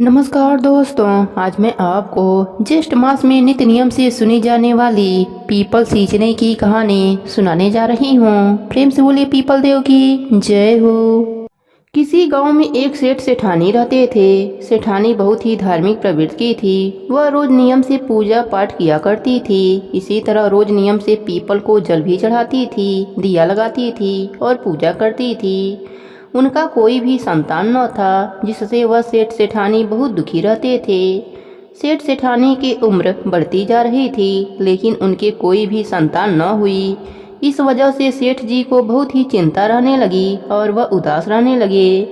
नमस्कार दोस्तों, आज मैं आपको ज्येष्ठ मास में नित्य नियम से सुनी जाने वाली पीपल सींचने की कहानी सुनाने जा रही हूँ। प्रेम से बोलिए पीपल देव की जय हो। किसी गांव में एक सेठ सेठानी रहते थे। सेठानी बहुत ही धार्मिक प्रवृत्ति की थी। वह रोज नियम से पूजा पाठ किया करती थी। इसी तरह रोज नियम से पीपल को जल भी चढ़ाती थी, दिया लगाती थी और पूजा करती थी। उनका कोई भी संतान न था, जिससे वह सेठ सेठानी बहुत दुखी रहते थे। सेठ सेठानी की उम्र बढ़ती जा रही थी, लेकिन उनके कोई भी संतान न हुई। इस वजह से सेठ जी को बहुत ही चिंता रहने लगी और वह उदास रहने लगे।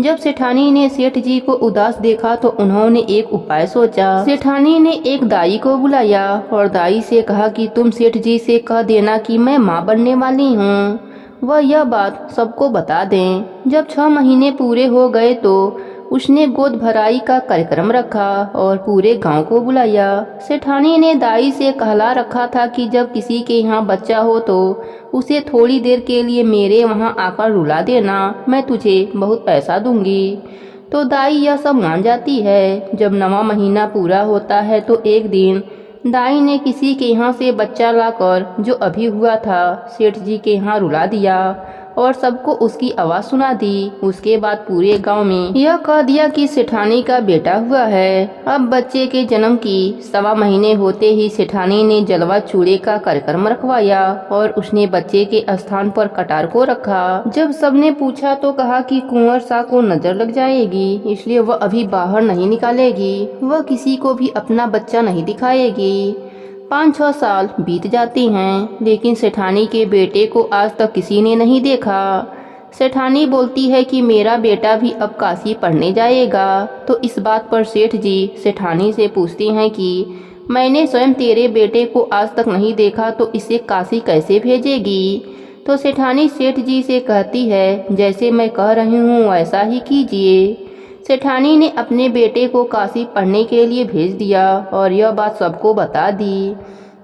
जब सेठानी ने सेठ जी को उदास देखा तो उन्होंने एक उपाय सोचा। सेठानी ने एक दाई को बुलाया और दाई से कहा कि तुम सेठ जी से कह देना कि मैं माँ बनने वाली हूँ। वह यह बात सबको बता दें। जब 6 महीने पूरे हो गए तो उसने गोद भराई का कार्यक्रम रखा और पूरे गांव को बुलाया। सेठानी ने दाई से कहला रखा था कि जब किसी के यहाँ बच्चा हो तो उसे थोड़ी देर के लिए मेरे वहाँ आकर रुला देना, मैं तुझे बहुत पैसा दूंगी। तो दाई यह सब मान जाती है। जब 9वां महीना पूरा होता है तो एक दिन दाई ने किसी के यहाँ से बच्चा लाकर, जो अभी हुआ था, सेठ जी के यहाँ रुला दिया और सबको उसकी आवाज़ सुना दी। उसके बाद पूरे गांव में यह कह दिया कि सेठानी का बेटा हुआ है। अब बच्चे के जन्म की 1.25 महीने होते ही सेठानी ने जलवा चूड़े का कार्यक्रम रखवाया और उसने बच्चे के स्थान पर कटार को रखा। जब सबने पूछा तो कहा कि कुंवर सा को नजर लग जाएगी, इसलिए वह अभी बाहर नहीं निकालेगी। वह किसी को भी अपना बच्चा नहीं दिखाएगी। 5-6 साल बीत जाती हैं, लेकिन सेठानी के बेटे को आज तक किसी ने नहीं देखा। सेठानी बोलती है कि मेरा बेटा भी अब काशी पढ़ने जाएगा। तो इस बात पर सेठ जी सेठानी से पूछती हैं कि मैंने स्वयं तेरे बेटे को आज तक नहीं देखा तो इसे काशी कैसे भेजेगी। तो सेठानी सेठ जी से कहती है, जैसे मैं कह रही हूँ वैसा ही कीजिए। सेठानी ने अपने बेटे को काशी पढ़ने के लिए भेज दिया और यह बात सबको बता दी।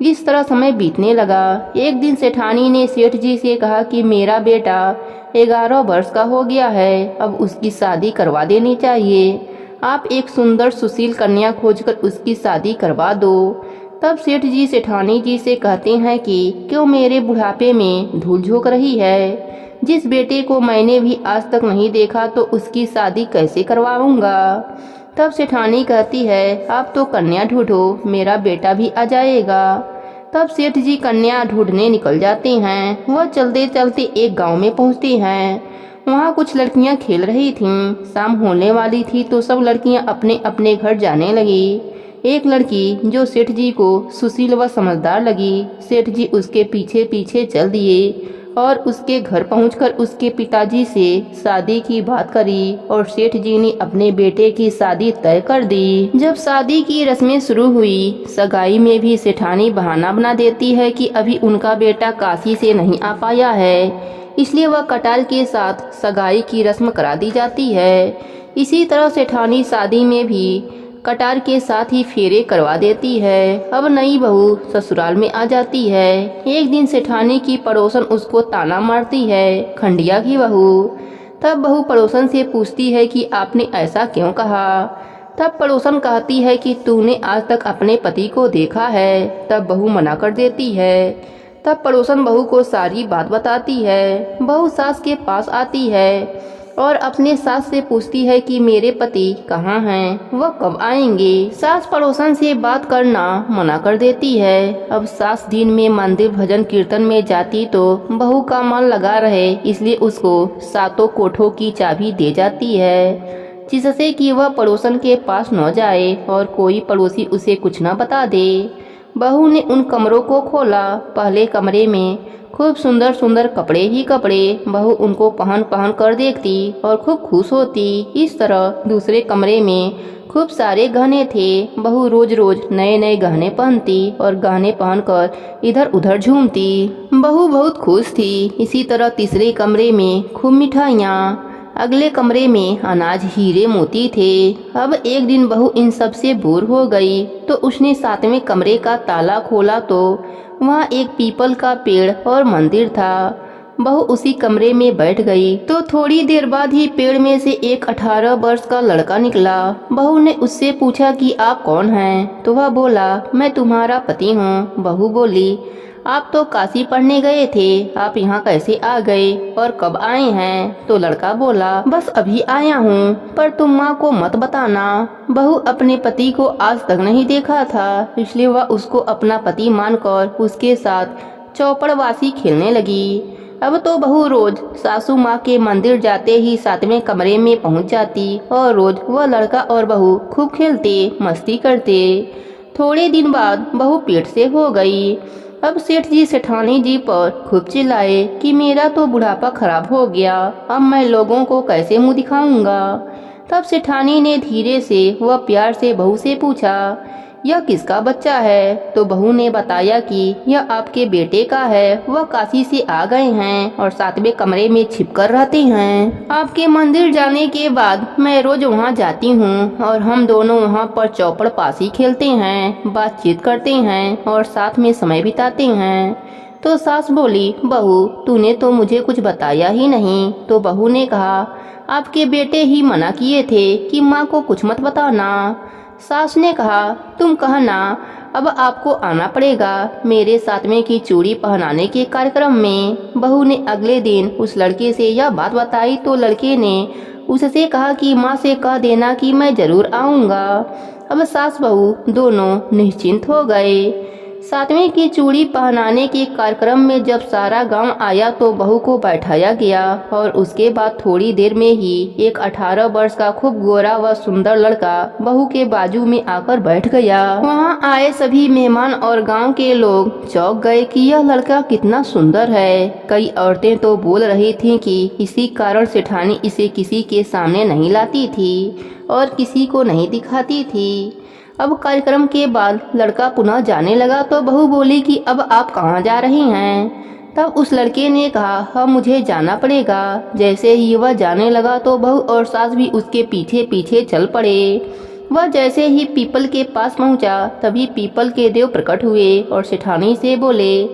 इस तरह समय बीतने लगा। एक दिन सेठानी ने सेठ जी से कहा कि मेरा बेटा 11 वर्ष का हो गया है, अब उसकी शादी करवा देनी चाहिए। आप एक सुंदर सुशील कन्या खोजकर उसकी शादी करवा दो। तब सेठ जी सेठानी जी से कहते हैं कि क्यों मेरे बुढ़ापे में धूल झोंक रही है। जिस बेटे को मैंने भी आज तक नहीं देखा तो उसकी शादी कैसे करवाऊंगा। तब सेठानी कहती है, आप तो कन्या ढूंढो, मेरा बेटा भी आ जाएगा। तब सेठ जी कन्या ढूंढने निकल जाते हैं। वह चलते चलते एक गांव में पहुंचते हैं। वहां कुछ लड़कियां खेल रही थीं। शाम होने वाली थी तो सब लड़कियां अपने अपने घर जाने लगी। एक लड़की जो सेठ जी को सुशील व समझदार लगी, सेठ जी उसके पीछे पीछे चल दिए और उसके घर पहुंचकर उसके पिताजी से शादी की बात करी और सेठ जी ने अपने बेटे की शादी तय कर दी। जब शादी की रस्में शुरू हुई, सगाई में भी सेठानी बहाना बना देती है कि अभी उनका बेटा काशी से नहीं आ पाया है, इसलिए वह कटार के साथ सगाई की रस्म करा दी जाती है। इसी तरह सेठानी शादी में भी कटार के साथ ही फेरे करवा देती है। अब नई बहू ससुराल में आ जाती है। एक दिन सेठानी की पड़ोसन उसको ताना मारती है, खंडिया की बहू। तब बहू पड़ोसन से पूछती है कि आपने ऐसा क्यों कहा। तब पड़ोसन कहती है कि तूने आज तक अपने पति को देखा है। तब बहू मना कर देती है। तब पड़ोसन बहू को सारी बात बताती है। बहू सास के पास आती है और अपने सास से पूछती है कि मेरे पति कहाँ हैं, वह कब आएंगे। सास पड़ोसन से बात करना मना कर देती है। अब सास दिन में मंदिर भजन कीर्तन में जाती तो बहू का मन लगा रहे, इसलिए उसको 7 कोठों की चाबी दे जाती है, जिससे कि वह पड़ोसन के पास न जाए और कोई पड़ोसी उसे कुछ न बता दे। बहू ने उन कमरों को खोला। पहले कमरे में खूब सुंदर सुंदर कपड़े ही कपड़े। बहू उनको पहन पहन कर देखती और खूब खुश होती। इस तरह दूसरे कमरे में खूब सारे गहने थे। बहू रोज रोज नए नए गहने पहनती और गहने पहनकर इधर उधर झूमती। बहू बहुत खुश थी। इसी तरह तीसरे कमरे में खूब मिठाइयाँ, अगले कमरे में अनाज हीरे मोती थे। अब एक दिन बहू इन सब से बोर हो गई तो उसने 7वें कमरे का ताला खोला तो वहाँ एक पीपल का पेड़ और मंदिर था। बहू उसी कमरे में बैठ गई तो थोड़ी देर बाद ही पेड़ में से एक 18 वर्ष का लड़का निकला। बहू ने उससे पूछा कि आप कौन हैं? तो वह बोला, मैं तुम्हारा पति हूँ। बहू बोली, आप तो काशी पढ़ने गए थे, आप यहाँ कैसे आ गए और कब आए हैं? तो लड़का बोला, बस अभी आया हूँ, पर तुम माँ को मत बताना। बहू अपने पति को आज तक नहीं देखा था, इसलिए वह उसको अपना पति मानकर उसके साथ चौपड़वासी खेलने लगी। अब तो बहू रोज सासू माँ के मंदिर जाते ही 7वें कमरे में पहुँच जाती और रोज वह लड़का और बहू खूब खेलते मस्ती करते। थोड़े दिन बाद बहू पेट से हो गई। अब सेठ जी सेठानी जी पर खूब चिल्लाए कि मेरा तो बुढ़ापा खराब हो गया, अब मैं लोगों को कैसे मुंह दिखाऊंगा। तब सेठानी ने धीरे से वह प्यार से बहू से पूछा, यह किसका बच्चा है? तो बहू ने बताया कि यह आपके बेटे का है, वह काशी से आ गए हैं और 7वें कमरे में छिपकर रहते हैं। आपके मंदिर जाने के बाद मैं रोज वहां जाती हूं और हम दोनों वहां पर चौपड़ पासी खेलते हैं, बातचीत करते हैं और साथ में समय बिताते हैं। तो सास बोली, बहू तूने तो मुझे कुछ बताया ही नहीं। तो बहू ने कहा, आपके बेटे ही मना किए थे कि माँ को कुछ मत बताना। सास ने कहा, तुम कहना, अब आपको आना पड़ेगा मेरे 7वें की चूड़ी पहनाने के कार्यक्रम में। बहू ने अगले दिन उस लड़के से यह बात बताई तो लड़के ने उससे कहा कि माँ से कह देना कि मैं जरूर आऊँगा। अब सास बहू दोनों निश्चिंत हो गए। 7वें की चूड़ी पहनाने के कार्यक्रम में जब सारा गांव आया तो बहू को बैठाया गया और उसके बाद थोड़ी देर में ही एक 18 वर्ष का खूब गोरा व सुंदर लड़का बहू के बाजू में आकर बैठ गया। वहां आए सभी मेहमान और गांव के लोग चौंक गए कि यह लड़का कितना सुंदर है। कई औरतें तो बोल रही थीं कि इसी कारण सेठानी इसे किसी के सामने नहीं लाती थी और किसी को नहीं दिखाती थी। अब कार्यक्रम के बाद लड़का पुनः जाने लगा तो बहू बोली कि अब आप कहाँ जा रही हैं? तब उस लड़के ने कहा, अब मुझे जाना पड़ेगा। जैसे ही वह जाने लगा तो बहू और सास भी उसके पीछे पीछे चल पड़े। वह जैसे ही पीपल के पास पहुंचा तभी पीपल के देव प्रकट हुए और सेठानी से बोले,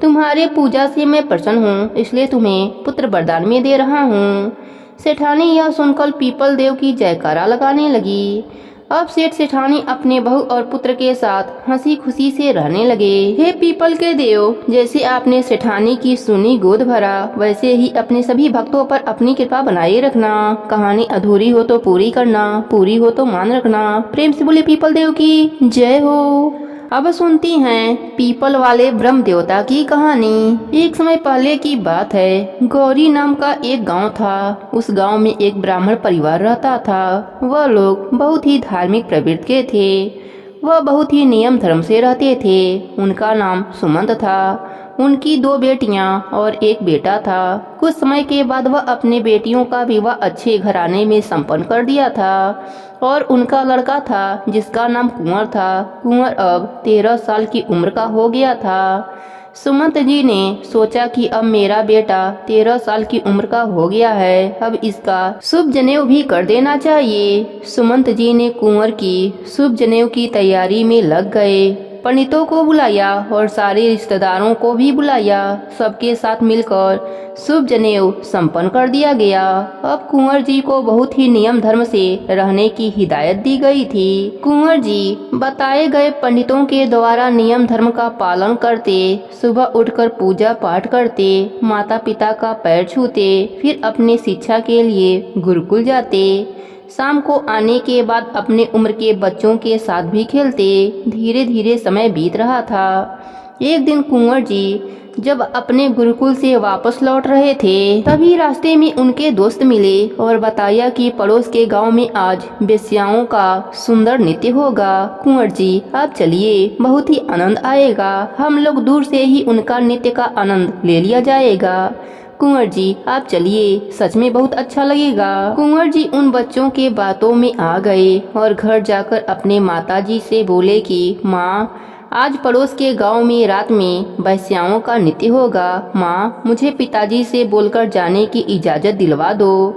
तुम्हारे पूजा से मैं प्रसन्न हूँ, इसलिए तुम्हें पुत्र वरदान में दे रहा हूँ। सेठानी यह सुनकर पीपल देव की जयकारा लगाने लगी। अब सेठ सेठानी अपने बहू और पुत्र के साथ हंसी खुशी से रहने लगे। हे पीपल के देव, जैसे आपने सेठानी की सुनी गोद भरा, वैसे ही अपने सभी भक्तों पर अपनी कृपा बनाए रखना। कहानी अधूरी हो तो पूरी करना, पूरी हो तो मान रखना। प्रेम से बोले पीपल देव की जय हो। अब सुनती हैं पीपल वाले ब्रह्म देवता की कहानी। एक समय पहले की बात है, गौरी नाम का एक गांव था। उस गांव में एक ब्राह्मण परिवार रहता था। वह लोग बहुत ही धार्मिक प्रवृत्ति के थे। वह बहुत ही नियम धर्म से रहते थे। उनका नाम सुमंत था। उनकी 2 बेटियां और एक बेटा था। कुछ समय के बाद वह अपने बेटियों का विवाह अच्छे घराने में संपन्न कर दिया था और उनका लड़का था जिसका नाम कुंवर था। कुंवर अब 13 साल की उम्र का हो गया था। सुमंत जी ने सोचा कि अब मेरा बेटा 13 साल की उम्र का हो गया है, अब इसका शुभ जनेऊ भी कर देना चाहिए। सुमंत जी ने कुंवर की शुभ जनेऊ की तैयारी में लग गए। पंडितों को बुलाया और सारे रिश्तेदारों को भी बुलाया। सबके साथ मिलकर शुभ जनेऊ संपन्न कर दिया गया। अब कुंवर जी को बहुत ही नियम धर्म से रहने की हिदायत दी गई थी। कुंवर जी बताए गए पंडितों के द्वारा नियम धर्म का पालन करते, सुबह उठकर पूजा पाठ करते, माता पिता का पैर छूते, फिर अपने शिक्षा के लिए गुरुकुल जाते। शाम को आने के बाद अपने उम्र के बच्चों के साथ भी खेलते। धीरे धीरे समय बीत रहा था। एक दिन कुंवर जी जब अपने गुरुकुल से वापस लौट रहे थे तभी रास्ते में उनके दोस्त मिले और बताया कि पड़ोस के गांव में आज वेश्याओं का सुंदर नृत्य होगा। कुंवर जी आप चलिए, बहुत ही आनंद आएगा। हम लोग दूर से ही उनका नृत्य का आनंद ले लिया जाएगा। कुंवर जी आप चलिए, सच में बहुत अच्छा लगेगा। कुंवर जी उन बच्चों के बातों में आ गए और घर जाकर अपने माताजी से बोले कि माँ, आज पड़ोस के गांव में रात में वेश्याओं का नृत्य होगा। माँ, मुझे पिताजी से बोलकर जाने की इजाज़त दिलवा दो।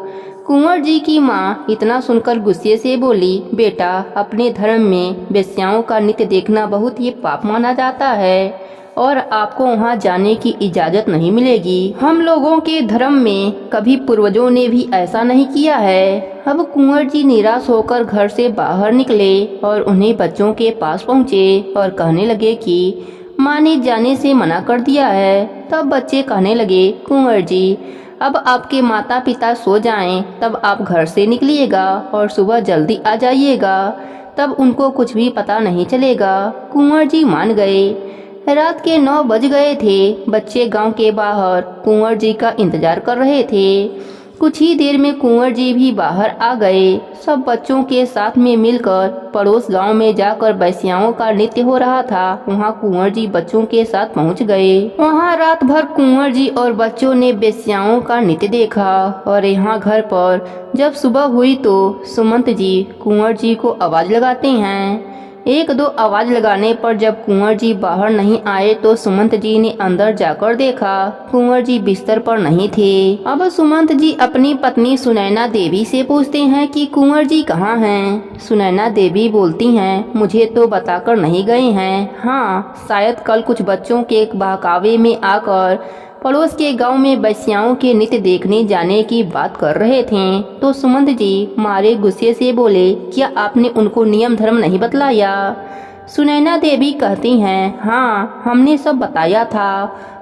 कुंवर जी की माँ इतना सुनकर गुस्से से बोली, बेटा, अपने धर्म में वेश्याओं का नृत्य देखना बहुत ही पाप माना जाता है। और आपको वहाँ जाने की इजाज़त नहीं मिलेगी। हम लोगों के धर्म में कभी पूर्वजों ने भी ऐसा नहीं किया है। अब कुंवर जी निराश होकर घर से बाहर निकले और उन्हें बच्चों के पास पहुँचे और कहने लगे कि माँ ने जाने से मना कर दिया है। तब बच्चे कहने लगे, कुंवर जी अब आपके माता पिता सो जाएं, तब आप घर से निकलिएगा और सुबह जल्दी आ जाइएगा, तब उनको कुछ भी पता नहीं चलेगा। कुंवर जी मान गए। रात के 9 बज गए थे। बच्चे गांव के बाहर कुंवर जी का इंतजार कर रहे थे। कुछ ही देर में कुंवर जी भी बाहर आ गए। सब बच्चों के साथ में मिलकर पड़ोस गांव में जाकर बैस्याओं का नृत्य हो रहा था। वहां कुंवर जी बच्चों के साथ पहुंच गए। वहां रात भर कुंवर जी और बच्चों ने बेस्याओं का नृत्य देखा और यहाँ घर पर जब सुबह हुई तो सुमंत जी कुंवर जी को आवाज लगाते हैं। 1-2 आवाज लगाने पर जब कुंवर जी बाहर नहीं आए तो सुमंत जी ने अंदर जाकर देखा, कुंवर जी बिस्तर पर नहीं थे। अब सुमंत जी अपनी पत्नी सुनैना देवी से पूछते हैं कि कुंवर जी कहाँ हैं। सुनैना देवी बोलती हैं, मुझे तो बताकर नहीं गए हैं। हाँ, शायद कल कुछ बच्चों के बहकावे में आकर पड़ोस के गांव में बैस्याओं के नृत्य देखने जाने की बात कर रहे थे। तो सुमंत जी मारे गुस्से से बोले, क्या आपने उनको नियम धर्म नहीं बतलाया? सुनैना देवी कहती हैं, हाँ हमने सब बताया था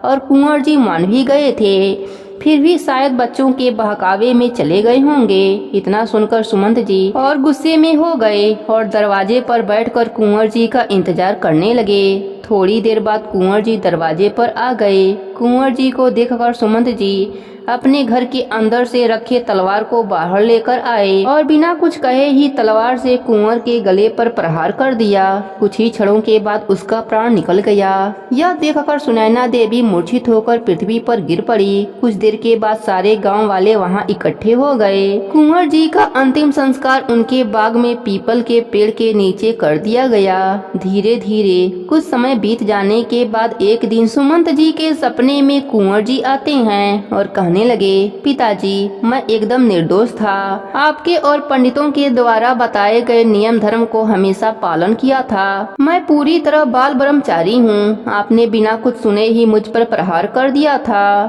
और कुंवर जी मान भी गए थे, फिर भी शायद बच्चों के बहकावे में चले गए होंगे। इतना सुनकर सुमंत जी और गुस्से में हो गए और दरवाजे पर बैठकर कुंवर जी का इंतजार करने लगे। थोड़ी देर बाद कुंवर जी दरवाजे पर आ गए। कुंवर जी को देखकर सुमंत जी अपने घर के अंदर से रखे तलवार को बाहर लेकर आए और बिना कुछ कहे ही तलवार से कुंवर के गले पर प्रहार कर दिया। कुछ ही क्षणों के बाद उसका प्राण निकल गया। यह देखकर सुनैना देवी मूर्छित होकर पृथ्वी पर गिर पड़ी। कुछ देर के बाद सारे गांव वाले वहां इकट्ठे हो गए। कुंवर जी का अंतिम संस्कार उनके बाग में पीपल के पेड़ के नीचे कर दिया गया। धीरे धीरे कुछ समय बीत जाने के बाद एक दिन सुमंत जी के सपने में कुंवर जी आते हैं और कहने लगे, पिताजी मैं एकदम निर्दोष था। आपके और पंडितों के द्वारा बताए गए नियम धर्म को हमेशा पालन किया था। मैं पूरी तरह बाल ब्रह्मचारी हूँ। आपने बिना कुछ सुने ही मुझ पर प्रहार कर दिया था।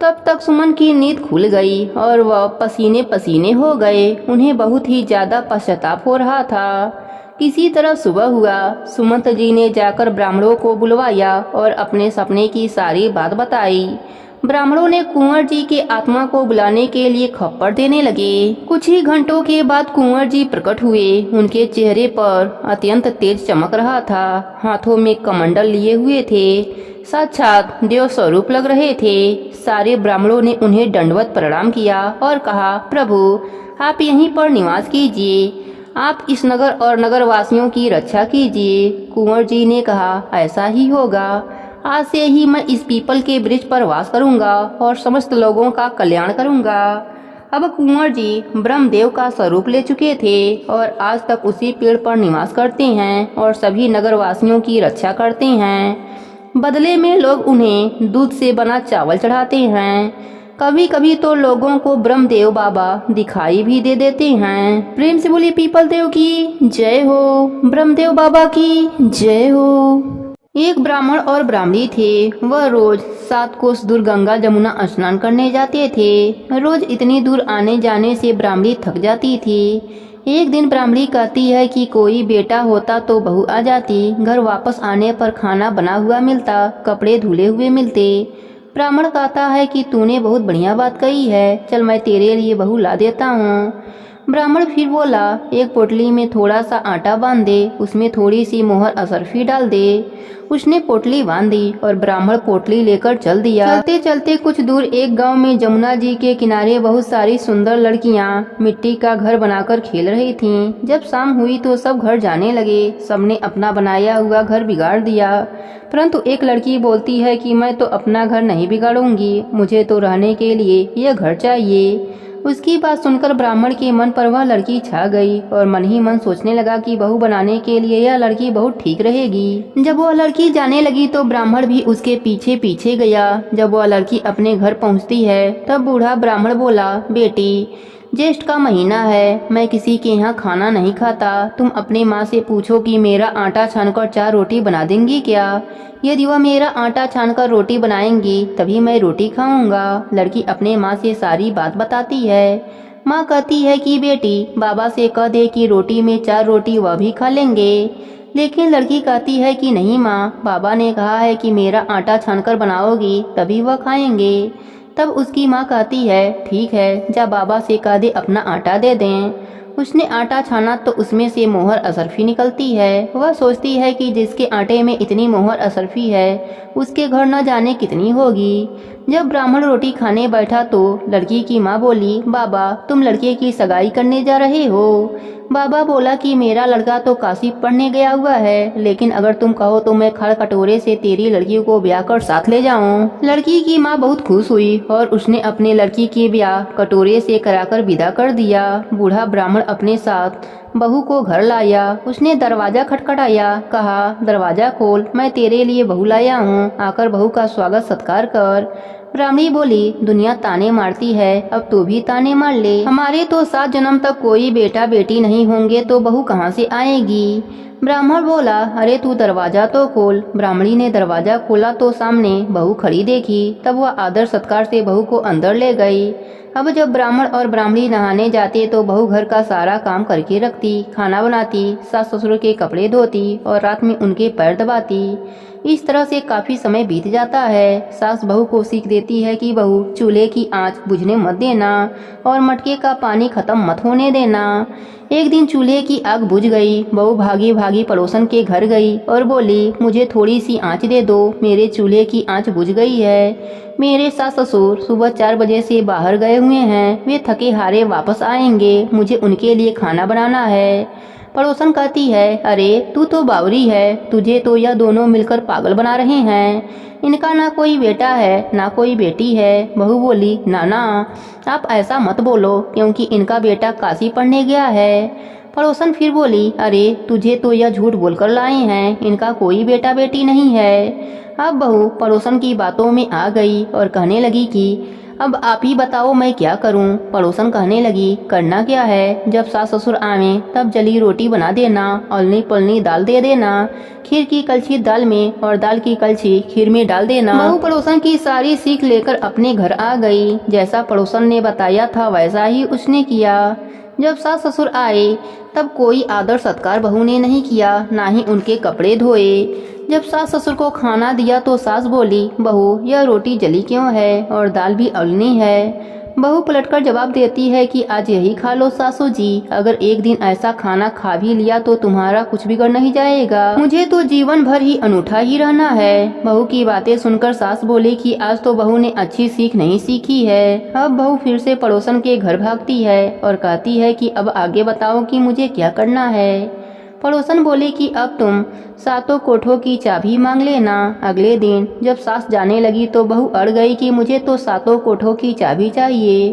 तब तक सुमन की नींद खुल गई और वह पसीने पसीने हो गए। उन्हें बहुत ही ज्यादा पश्चाताप हो रहा था। किसी तरह सुबह हुआ। सुमंत जी ने जाकर ब्राह्मणों को बुलवाया और अपने सपने की सारी बात बताई। ब्राह्मणों ने कुंवर जी के आत्मा को बुलाने के लिए खप्पर देने लगे। कुछ ही घंटों के बाद कुंवर जी प्रकट हुए। उनके चेहरे पर अत्यंत तेज चमक रहा था। हाथों में कमंडल लिए हुए थे। साक्षात देव स्वरूप लग रहे थे। सारे ब्राह्मणों ने उन्हें दंडवत प्रणाम किया और कहा, प्रभु आप यहीं पर निवास कीजिए। आप इस नगर और नगर वासियों की रक्षा कीजिए। कुंवर जी ने कहा, ऐसा ही होगा। आज से ही मैं इस पीपल के वृक्ष पर वास करूंगा और समस्त लोगों का कल्याण करूंगा। अब कुंवर जी ब्रह्मदेव का स्वरूप ले चुके थे और आज तक उसी पेड़ पर निवास करते हैं और सभी नगरवासियों की रक्षा करते हैं। बदले में लोग उन्हें दूध से बना चावल चढ़ाते हैं। कभी कभी तो लोगों को ब्रह्मदेव बाबा दिखाई भी दे देते हैं। प्रेम से बोलिए पीपल देव की जय हो, ब्रह्मदेव बाबा की जय हो। एक ब्राह्मण और ब्राह्मणी थे। वह रोज 7 कोस दूर गंगा जमुना स्नान करने जाते थे। रोज इतनी दूर आने जाने से ब्राह्मणी थक जाती थी। एक दिन ब्राह्मणी कहती है कि कोई बेटा होता तो बहू आ जाती। घर वापस आने पर खाना बना हुआ मिलता, कपड़े धुले हुए मिलते। ब्राह्मण कहता है कि तूने बहुत बढ़िया बात कही है, चल मैं तेरे लिए बहू ला देता हूँ। ब्राह्मण फिर बोला, एक पोटली में थोड़ा सा आटा बांध दे, उसमें थोड़ी सी मोहर असरफी डाल दे। उसने पोटली बांध दी और ब्राह्मण पोटली लेकर चल दिया। चलते चलते कुछ दूर एक गांव में जमुना जी के किनारे बहुत सारी सुंदर लड़कियां मिट्टी का घर बनाकर खेल रही थीं। जब शाम हुई तो सब घर जाने लगे। सबने अपना बनाया हुआ घर बिगाड़ दिया, परंतु एक लड़की बोलती है कि मैं तो अपना घर नहीं बिगाड़ूंगी, मुझे तो रहने के लिए यह घर चाहिए। उसकी बात सुनकर ब्राह्मण के मन पर वह लड़की छा गई और मन ही मन सोचने लगा कि बहू बनाने के लिए यह लड़की बहुत ठीक रहेगी। जब वह लड़की जाने लगी तो ब्राह्मण भी उसके पीछे पीछे गया। जब वह लड़की अपने घर पहुंचती है तब बूढ़ा ब्राह्मण बोला, बेटी ज्येष्ठ का महीना है, मैं किसी के यहाँ खाना नहीं खाता। तुम अपने माँ से पूछो कि मेरा आटा छानकर 4 रोटी बना देंगी क्या। यदि वह मेरा आटा छानकर रोटी बनाएंगी तभी मैं रोटी खाऊंगा। लड़की अपने माँ से सारी बात बताती है। माँ कहती है कि बेटी बाबा से कह दे कि रोटी में 4 रोटी वह भी खा लेंगे। लेकिन लड़की कहती है कि नहीं माँ, बाबा ने कहा है कि मेरा आटा छानकर बनाओगी तभी वह खाएंगे। तब उसकी माँ कहती है ठीक है, जा बाबा से कह दे अपना आटा दे दें। उसने आटा छाना तो उसमें से मोहर अशरफी निकलती है। वह सोचती है कि जिसके आटे में इतनी मोहर अशरफी है उसके घर न जाने कितनी होगी। जब ब्राह्मण रोटी खाने बैठा तो लड़की की माँ बोली, बाबा तुम लड़के की सगाई करने जा रहे हो। बाबा बोला कि मेरा लड़का तो काशी पढ़ने गया हुआ है, लेकिन अगर तुम कहो तो मैं खड़ कटोरे से तेरी लड़की को ब्याह कर साथ ले जाऊं। लड़की की माँ बहुत खुश हुई और उसने अपने लड़की के ब्याह कटोरे से कराकर विदा कर दिया। बूढ़ा ब्राह्मण अपने साथ बहू को घर लाया। उसने दरवाजा खटखटाया, कहा दरवाजा खोल, मैं तेरे लिए बहू लाया हूँ, आकर बहू का स्वागत सत्कार कर। ब्राह्मणी बोली, दुनिया ताने मारती है, अब तू भी ताने मार ले। हमारे तो 7 जन्म तक कोई बेटा बेटी नहीं होंगे तो बहू कहाँ से आएगी। ब्राह्मण बोला, अरे तू दरवाजा तो खोल। ब्राह्मणी ने दरवाजा खोला तो सामने बहू खड़ी देखी। तब वह आदर सत्कार से बहू को अंदर ले गई। अब जब ब्राह्मण और ब्राह्मणी नहाने जाते तो बहू घर का सारा काम करके रखती, खाना बनाती, सास ससुर के कपड़े धोती और रात में उनके पैर दबाती। इस तरह से काफी समय बीत जाता है। सास बहू को सीख देती है कि बहू चूल्हे की आंच बुझने मत देना और मटके का पानी खत्म मत होने देना। एक दिन चूल्हे की आग बुझ गई। बहू भागी भागी पड़ोसन के घर गई और बोली, मुझे थोड़ी सी आंच दे दो, मेरे चूल्हे की आंच बुझ गई है। मेरे सास ससुर सुबह 4 बजे से बाहर गए हुए हैं, वे थके हारे वापस आएंगे, मुझे उनके लिए खाना बनाना है। पड़ोसन कहती है, अरे तू तो बावरी है, तुझे तो यह दोनों मिलकर पागल बना रहे हैं। इनका ना कोई बेटा है ना कोई बेटी है। बहू बोली, नाना आप ऐसा मत बोलो, क्योंकि इनका बेटा काशी पढ़ने गया है। पड़ोसन फिर बोली, अरे तुझे तो यह झूठ बोलकर लाए हैं, इनका कोई बेटा बेटी नहीं है। अब बहू पड़ोसन की बातों में आ गई और कहने लगी कि अब आप ही बताओ मैं क्या करूं। पड़ोसन कहने लगी, करना क्या है, जब सास ससुर आवे तब जली रोटी बना देना, अलनी पलनी दाल दे देना, खीर की कलछी दाल में और दाल की कलछी खीर में डाल देना। बहू पड़ोसन की सारी सीख लेकर अपने घर आ गई। जैसा पड़ोसन ने बताया था वैसा ही उसने किया। जब सास ससुर आए तब कोई आदर सत्कार बहू ने नहीं किया, ना ही उनके कपड़े धोए। जब सास ससुर को खाना दिया तो सास बोली, बहू यह रोटी जली क्यों है और दाल भी अवलनी है। बहू पलटकर जवाब देती है कि आज यही खा लो सासू जी, अगर एक दिन ऐसा खाना खा भी लिया तो तुम्हारा कुछ बिगड़ नहीं जाएगा, मुझे तो जीवन भर ही अनूठा ही रहना है। बहू की बातें सुनकर सास बोली कि आज तो बहू ने अच्छी सीख नहीं सीखी है। अब बहू फिर से पड़ोसन के घर भागती है और कहती है कि अब आगे बताओ कि मुझे क्या करना है। पड़ोसन बोले कि अब तुम 7 कोठों की चाबी मांग लेना। अगले दिन जब सास जाने लगी तो बहू अड़ गई कि मुझे तो 7 कोठों की चाबी चाहिए।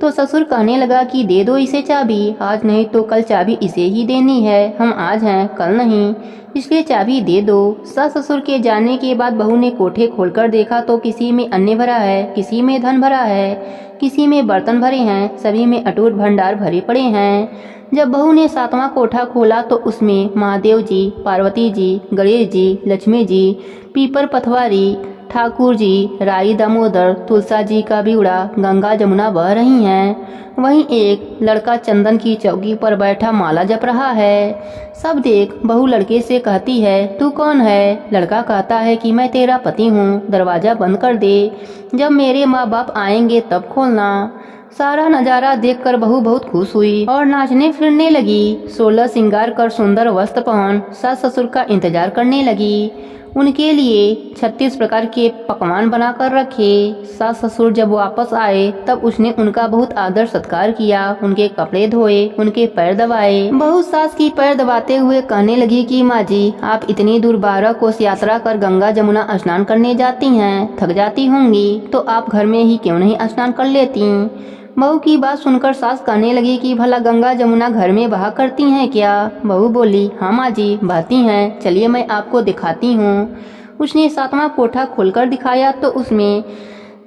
तो ससुर कहने लगा कि दे दो इसे चाबी, आज नहीं तो कल चाबी इसे ही देनी है, हम आज हैं कल नहीं, इसलिए चाबी दे दो। सास ससुर के जाने के बाद बहू ने कोठे खोलकर देखा तो किसी में अन्न भरा है, किसी में धन भरा है, किसी में बर्तन भरे हैं, सभी में अटूट भंडार भरे पड़े हैं। जब बहू ने 7वां कोठा खोला तो उसमें महादेव जी, पार्वती जी, गणेश जी, लक्ष्मी जी, पीपर पथवारी, ठाकुर जी, राई दामोदर, तुलसा जी का बिगड़ा, गंगा जमुना बह रही हैं। वहीं एक लड़का चंदन की चौकी पर बैठा माला जप रहा है। सब देख बहू लड़के से कहती है, तू कौन है। लड़का कहता है कि मैं तेरा पति हूँ, दरवाजा बंद कर दे, जब मेरे माँ बाप आएंगे तब खोलना। सारा नजारा देखकर बहू बहुत खुश हुई और नाचने फिरने लगी। 16 श्रृंगार कर सुंदर वस्त्र पहन सास ससुर का इंतजार करने लगी। उनके लिए 36 प्रकार के पकवान बनाकर रखे। सास ससुर जब वापस आए तब उसने उनका बहुत आदर सत्कार किया, उनके कपड़े धोए, उनके पैर दबाए। बहू सास की पैर दबाते हुए कहने लगी कि माँ जी आप इतनी दूर 12 कोस यात्रा कर गंगा जमुना स्नान करने जाती हैं, थक जाती होंगी, तो आप घर में ही क्यों नहीं स्नान कर लेती। बहू की बात सुनकर सास कहने लगी कि भला गंगा जमुना घर में बहा करती हैं क्या। बहू बोली, हाँ माँ जी बहती हैं, चलिए मैं आपको दिखाती हूँ। उसने 7वां कोठा खोलकर दिखाया तो उसमें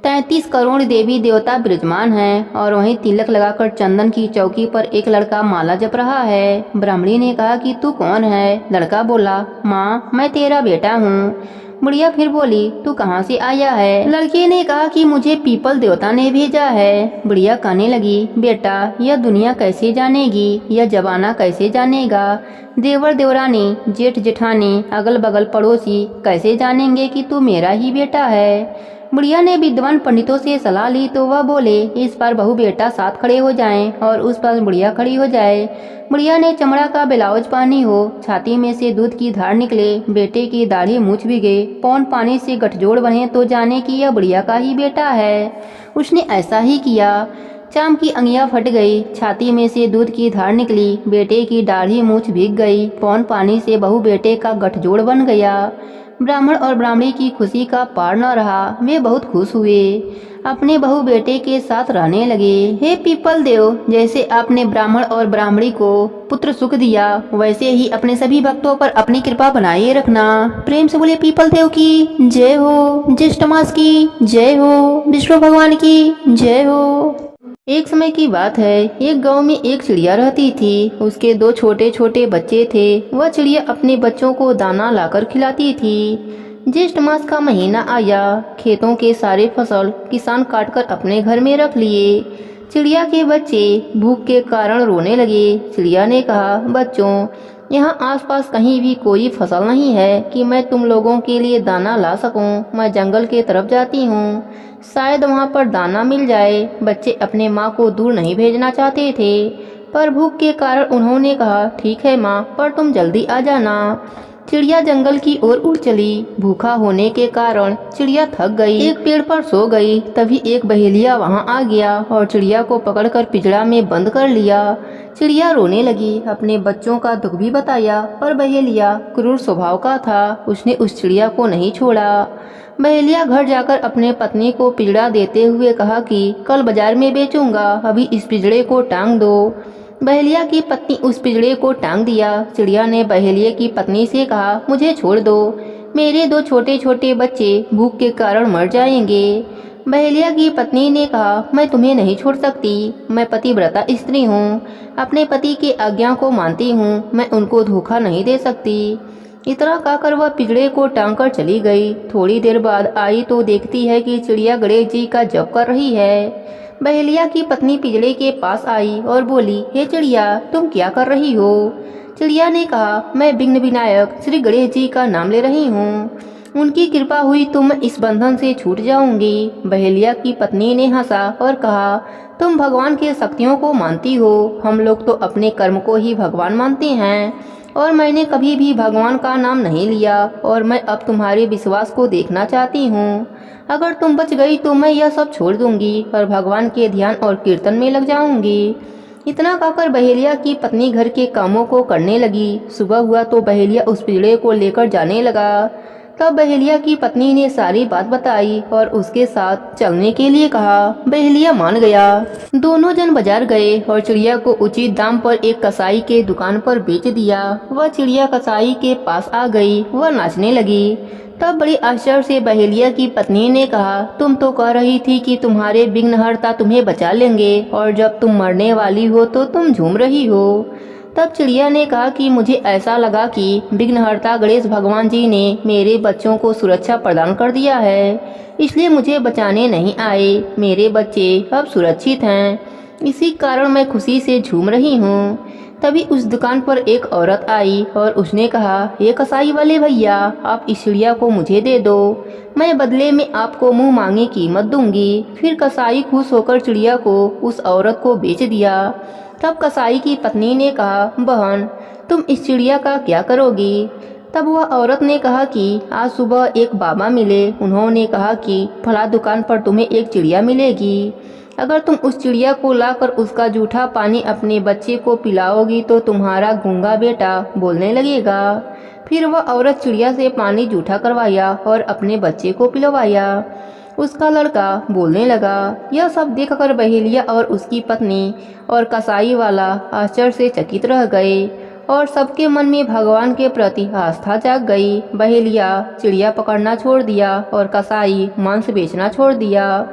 33 करोड़ देवी देवता विराजमान हैं और वहीं तिलक लगाकर चंदन की चौकी पर एक लड़का माला जप रहा है। ब्राह्मणी ने कहा कि तू कौन है? लड़का बोला, माँ मैं तेरा बेटा हूँ। बुढ़िया फिर बोली, तू कहाँ से आया है? लड़के ने कहा कि मुझे पीपल देवता ने भेजा है। बुढ़िया कहने लगी, बेटा यह दुनिया कैसे जानेगी, यह जमाना कैसे जानेगा? देवर देवरानी, जेठ जेठानी, अगल बगल पड़ोसी कैसे जानेंगे कि तू मेरा ही बेटा है? बुढ़िया ने विद्वान पंडितों से सलाह ली तो वह बोले, इस पर बहू बेटा साथ खड़े हो जाएं और उस पर बुढ़िया खड़ी हो जाए। बुढ़िया ने चमड़ा का ब्लाउज पहनी हो, छाती में से दूध की धार निकले, बेटे की दाढ़ी मूछ भी गए, पौन पानी से गठजोड़ बने तो जाने कि यह बुढ़िया का ही बेटा है। उसने ऐसा ही किया। चाम की अंगियां फट गई, छाती में से दूध की धार निकली, बेटे की दाढ़ी मूछ भीग गई, पौन पानी से बहू बेटे का गठजोड़ बन गया। ब्राह्मण और ब्राह्मणी की खुशी का पार न रहा। वे बहुत खुश हुए, अपने बहू बेटे के साथ रहने लगे। हे पीपल देव, जैसे आपने ब्राह्मण और ब्राह्मणी को पुत्र सुख दिया, वैसे ही अपने सभी भक्तों पर अपनी कृपा बनाए रखना। प्रेम से बोले पीपल देव की जय हो, ज्येष्ठ मास की जय हो, विष्णु भगवान की जय हो। एक समय की बात है, एक गांव में एक चिड़िया रहती थी। उसके 2 छोटे छोटे बच्चे थे। वह चिड़िया अपने बच्चों को दाना लाकर खिलाती थी। ज्येष्ठ मास का महीना आया। खेतों के सारे फसल किसान काटकर अपने घर में रख लिए। चिड़िया के बच्चे भूख के कारण रोने लगे। चिड़िया ने कहा, बच्चों यहाँ आसपास कहीं भी कोई फसल नहीं है कि मैं तुम लोगों के लिए दाना ला सकूं। मैं जंगल के तरफ जाती हूँ, शायद वहाँ पर दाना मिल जाए। बच्चे अपने माँ को दूर नहीं भेजना चाहते थे, पर भूख के कारण उन्होंने कहा, ठीक है माँ, पर तुम जल्दी आ जाना। चिड़िया जंगल की ओर उड़ चली। भूखा होने के कारण चिड़िया थक गई, एक पेड़ पर सो गई। तभी एक बहेलिया वहाँ आ गया और चिड़िया को पकड़कर पिंजड़ा में बंद कर लिया। चिड़िया रोने लगी, अपने बच्चों का दुख भी बताया, पर बहेलिया क्रूर स्वभाव का था। उसने उस चिड़िया को नहीं छोड़ा। बहेलिया घर जाकर अपने पत्नी को पिंजड़ा देते हुए कहा कि कल बाजार में बेचूंगा, अभी इस पिंजड़े को टांग दो। बहेलिया की पत्नी उस पिंजड़े को टांग दिया। चिड़िया ने बहेलिया की पत्नी से कहा, मुझे छोड़ दो, मेरे 2 छोटे छोटे बच्चे भूख के कारण मर जाएंगे। बहेलिया की पत्नी ने कहा, मैं तुम्हें नहीं छोड़ सकती, मैं पतिव्रता स्त्री हूँ, अपने पति के आज्ञा को मानती हूँ, मैं उनको धोखा नहीं दे सकती। इतना कहकर वह पिंजड़े को टांग कर चली गई। थोड़ी देर बाद आई तो देखती है कि चिड़िया गणेश जी का जप कर रही है। बहेलिया की पत्नी पिंजड़े के पास आई और बोली, हे चिड़िया, तुम क्या कर रही हो? चिड़िया ने कहा, मैं विघ्न विनायक श्री गणेश जी का नाम ले रही हूँ, उनकी कृपा हुई तो मैं इस बंधन से छूट जाऊंगी। बहेलिया की पत्नी ने हंसा और कहा, तुम भगवान की शक्तियों को मानती हो, हम लोग तो अपने कर्म को ही भगवान मानते हैं, और मैंने कभी भी भगवान का नाम नहीं लिया, और मैं अब तुम्हारे विश्वास को देखना चाहती हूँ। अगर तुम बच गई तो मैं यह सब छोड़ दूंगी और भगवान के ध्यान और कीर्तन में लग जाऊंगी। इतना कहकर बहेलिया की पत्नी घर के कामों को करने लगी। सुबह हुआ तो बहेलिया उस पिंजड़े को लेकर जाने लगा। तब बहेलिया की पत्नी ने सारी बात बताई और उसके साथ चलने के लिए कहा। बहेलिया मान गया। दोनों जन बाजार गए और चिड़िया को उचित दाम पर एक कसाई के दुकान पर बेच दिया। वह चिड़िया कसाई के पास आ गई। वह नाचने लगी। तब बड़ी आश्चर्य से बहेलिया की पत्नी ने कहा, तुम तो कह रही थी कि तुम्हारे विघ्नहर्ता तुम्हें बचा लेंगे, और जब तुम मरने वाली हो तो तुम झूम रही हो। तब चिड़िया ने कहा कि मुझे ऐसा लगा कि विघ्नहर्ता गणेश भगवान जी ने मेरे बच्चों को सुरक्षा प्रदान कर दिया है, इसलिए मुझे बचाने नहीं आए। मेरे बच्चे अब सुरक्षित हैं, इसी कारण मैं खुशी से झूम रही हूँ। तभी उस दुकान पर एक औरत आई और उसने कहा, ये कसाई वाले भैया, आप इस चिड़िया को मुझे दे दो, मैं बदले में आपको मुंह मांगी कीमत दूंगी। फिर कसाई खुश होकर चिड़िया को उस औरत को बेच दिया। तब कसाई की पत्नी ने कहा, बहन तुम इस चिड़िया का क्या करोगी? तब वह औरत ने कहा कि आज सुबह एक बाबा मिले, उन्होंने कहा कि फला दुकान पर तुम्हें एक चिड़िया मिलेगी, अगर तुम उस चिड़िया को लाकर उसका जूठा पानी अपने बच्चे को पिलाओगी तो तुम्हारा गूंगा बेटा बोलने लगेगा। फिर वह औरत चिड़िया से पानी जूठा करवाया और अपने बच्चे को पिलवाया। उसका लड़का बोलने लगा। यह सब देखकर बहेलिया और उसकी पत्नी और कसाई वाला आश्चर्य से चकित रह गए। और सबके मन में भगवान के प्रति आस्था जाग गई। बहेलिया चिड़िया पकड़ना छोड़ दिया और कसाई मांस बेचना छोड़ दिया।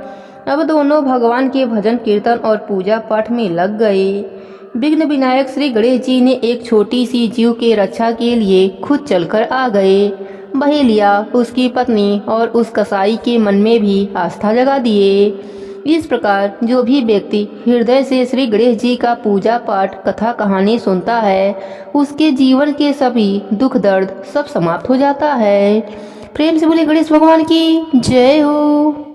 अब दोनों भगवान के भजन कीर्तन और पूजा पाठ में लग गए। विघ्न विनायक श्री गणेश जी ने एक छोटी सी जीव के रक्षा के लिए खुद चलकर आ गए। बहेलिया, उसकी पत्नी और उस कसाई के मन में भी आस्था जगा दिए। इस प्रकार जो भी व्यक्ति हृदय से श्री गणेश जी का पूजा पाठ कथा कहानी सुनता है, उसके जीवन के सभी दुख दर्द सब समाप्त हो जाता है। प्रेम से बोले गणेश भगवान की जय हो।